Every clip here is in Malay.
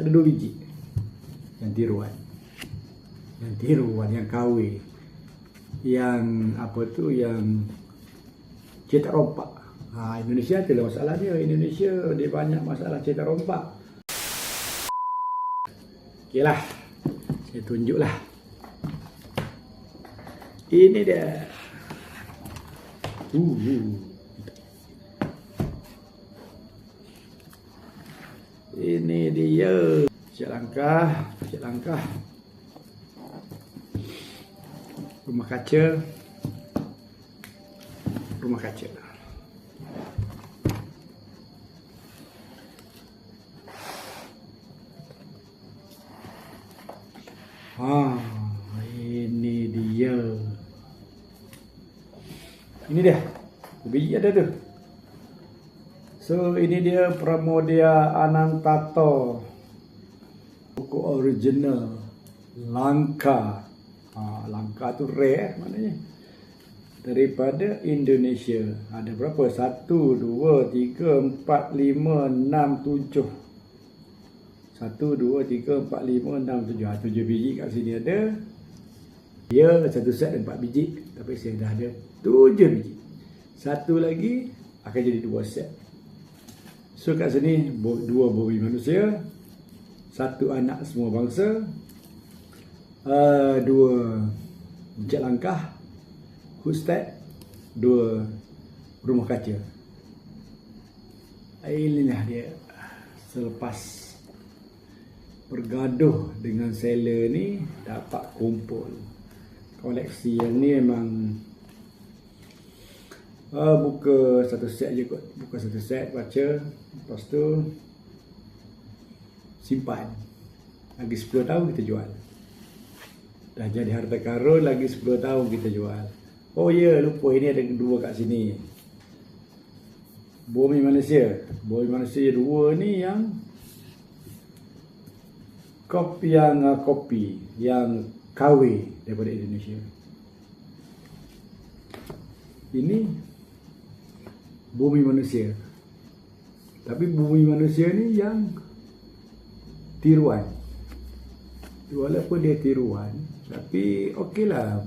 Ada 2 biji yang tiruan. Yang tiruan, yang KW. Yang apa tu, yang cetak rompak. Indonesia tu lah masalah dia. Indonesia dia banyak masalah cetak rompak. Okey lah, saya tunjuk lah. Ini dia. Ini dia. Cek langkah. Rumah kaca. Ini dia. Ini dia. Biji ada tu. So ini dia Pramoedya Anantato. Buku original. Langka. Langka tu rare maknanya. Daripada Indonesia. Ada berapa? 1, 2, 3, 4, 5, 6, 7. 1, 2, 3, 4, 5, 6, 7. 7 biji kat sini ada. Dia satu set 4 biji. Tapi saya dah ada 7 biji. Satu lagi akan jadi 2 set. So kat sini 2 bumi manusia, 1 anak semua bangsa, 2 cek langkah, Hustad, 2 rumah kaca. Inilah dia. Selepas bergaduh dengan seller ni, dapat kumpul. Koleksi yang ni memang buka satu set je kot. Buka satu set, baca. Lepas tu simpan. Lagi 10 tahun kita jual. Dah jadi harta karun, lagi 10 tahun kita jual. Oh ya, lupa ini ada 2 kat sini. Bumi manusia 2 ni yang kopi yang KW daripada Indonesia. Ini bumi manusia. Tapi bumi manusia ni yang tiruan. Walaupun dia tiruan, tapi okeylah.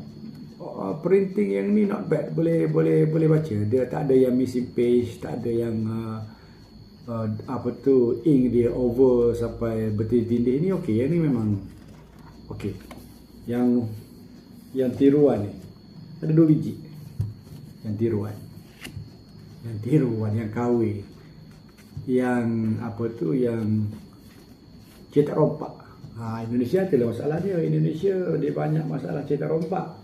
Printing yang ni not bad. Boleh baca. Dia tak ada yang missing page, tak ada yang ink dia over sampai bertindih. Ini okey. Yang ni memang okey. Yang tiruan ni ada 2 biji. Yang tiruan, yang KW. Yang yang cetak rompak. Indonesia tu lah masalah dia. Indonesia dia banyak masalah cetak rompak.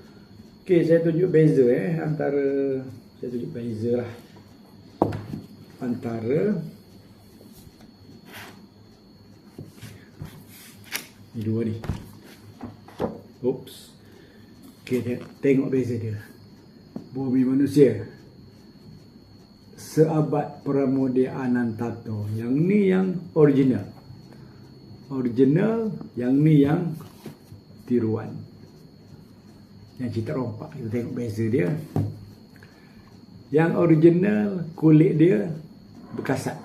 Okey, saya tunjuk beza antara ni 2 ni. Oops. Okey, tengok beza dia. Bumi manusia. Seabad Pramoedya Anantato. Yang ni yang original. Yang ni yang tiruan. Yang cetak rompak. Kita tengok beza dia. Yang original, kulit dia berkasat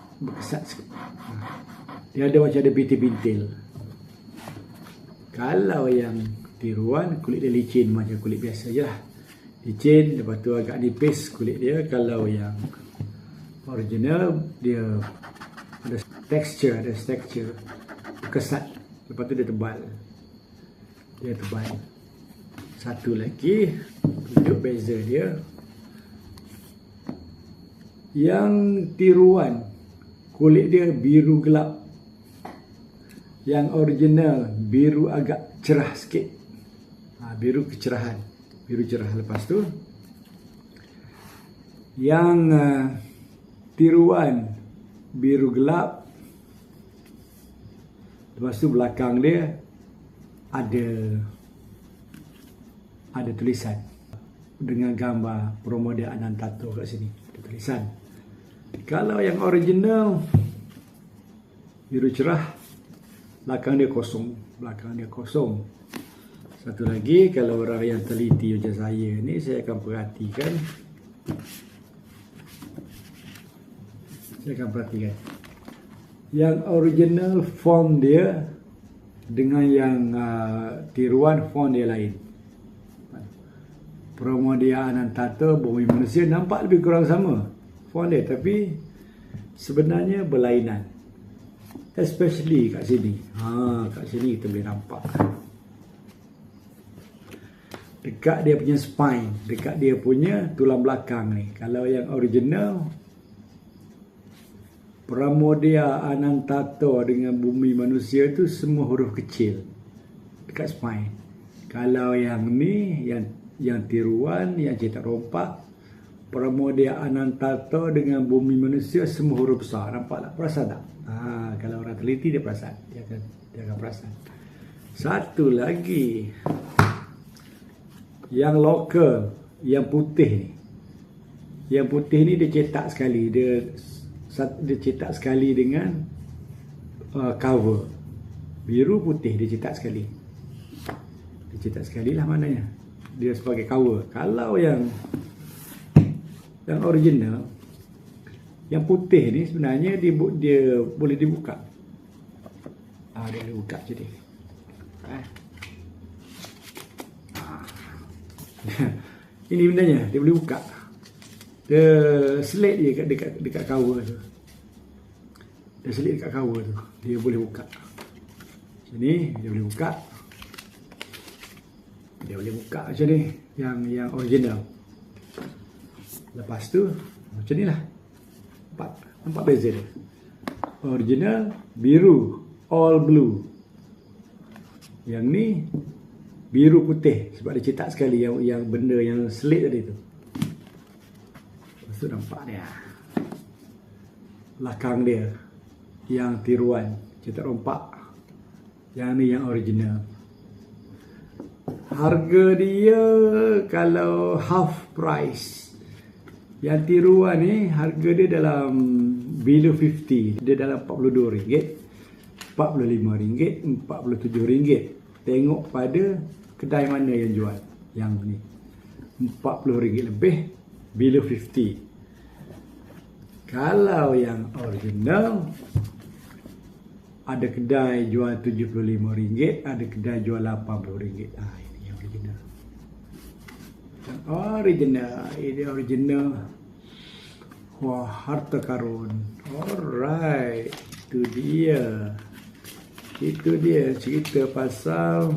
sikit. Dia ada macam ada bintil-bintil. Kalau yang tiruan, kulit dia licin macam kulit biasa je lah. Licin, lepas tu agak nipis kulit dia. Kalau yang original, dia ada tekstur, berkesat. Lepas tu dia tebal. Satu lagi, tunjuk beza dia. Yang tiruan, kulit dia biru gelap. Yang original, biru agak cerah sikit. Biru kecerahan. Biru cerah. Lepas tu, yang tiruan, biru gelap. Lepas tu belakang dia ada tulisan dengan gambar Pramoedya Anantato kat sini. Ada tulisan. Kalau yang original biru cerah, belakang dia kosong. Satu lagi, kalau orang yang teliti macam saya ni, saya akan perhatikan. Yang original font dia dengan yang tiruan font dia lain. Pramodia Anantato Bumi Manusia nampak lebih kurang sama font dia, tapi sebenarnya berlainan. Especially kat sini. Kat sini kita boleh nampak. Dekat dia punya spine, dekat dia punya tulang belakang ni. Kalau yang original Pramodia Anantato dengan Bumi Manusia tu semua huruf kecil dekat spine. Kalau yang ni, yang tiruan, yang cetak rompak, Pramodia Anantato dengan Bumi Manusia semua huruf besar. Nampak tak? Perasan tak? Kalau orang teliti dia perasan. Dia akan perasan. Satu lagi, yang lokal, yang putih ni. Yang putih ni dia cetak sekali. Dia cetak sekali dengan cover. Biru putih dia cetak sekali. Dia cetak sekali lah maknanya. Dia sebagai cover. Kalau yang original, yang putih ni sebenarnya dia boleh dibuka. Dia boleh buka je dia. Ini bendanya dia boleh buka. Dia selit dia dekat cover tu. Dia selit dekat cover tu. Dia boleh buka. Sini dia boleh buka. Dia boleh buka macam ni, yang original. Lepas tu macam ni lah. Nampak beza dia. Original biru, all blue. Yang ni biru putih sebab dia cetak sekali yang benda yang selit tadi tu. Lepas tu nampak dia. Belakang dia yang tiruan, cetak rompak. Yang ni yang original. Harga dia kalau half price. Yang tiruan ni harga dia dalam below 50. Dia dalam RM42, RM45, RM47. Tengok pada kedai mana yang jual. Yang ni RM40 lebih, below 50. Kalau yang original, ada kedai jual RM75, ada kedai jual RM80. Ini yang original. Ini original. Wah, harta karun. Alright, itu dia cerita pasal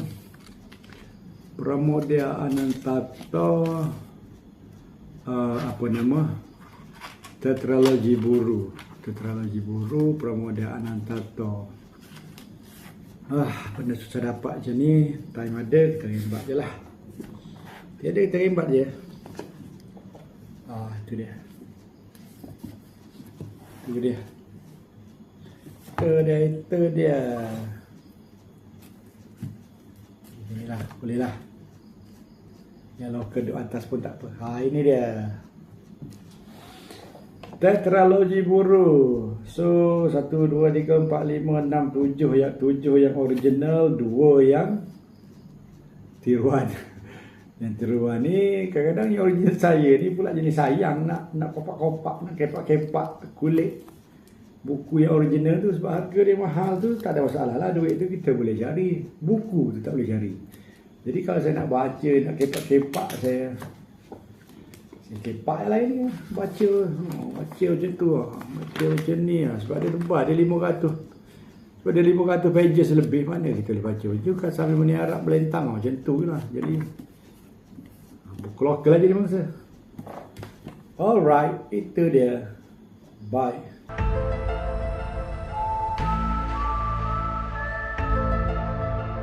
Pramodia Anantato, Tetralogi Buru Pramodia Anantato. Benda susah dapat macam ni. Time ada, kita rembat je lah. Tiada, kita rembat je. Itu dia. Inilah, boleh lah. Yang lokal di atas pun tak apa. Ini dia. Tetralogi Buru. So 1, 2, 3, 4, 5, 6, 7. 7 yang original, 2 yang tiruan. Yang tiruan ni kadang-kadang yang original saya ni pula jenis sayang nak kopak-kopak, nak kepak-kepak kulit buku yang original tu. Sebab harga dia mahal tu tak ada masalah lah. Duit tu kita boleh cari. Buku tu tak boleh cari. Jadi kalau saya nak baca, nak kepak-kepak, saya kepak yang lain ni. Baca macam tu lah. Baca macam ni lah. Sebab dia tebal, dia 500. Sebab dia 500 pages lebih. Mana kita boleh baca macam tu kan sambil meniarap belentang macam tu lah. Jadi buku lokal aja ni mangsa. Alright, itu dia. Bye.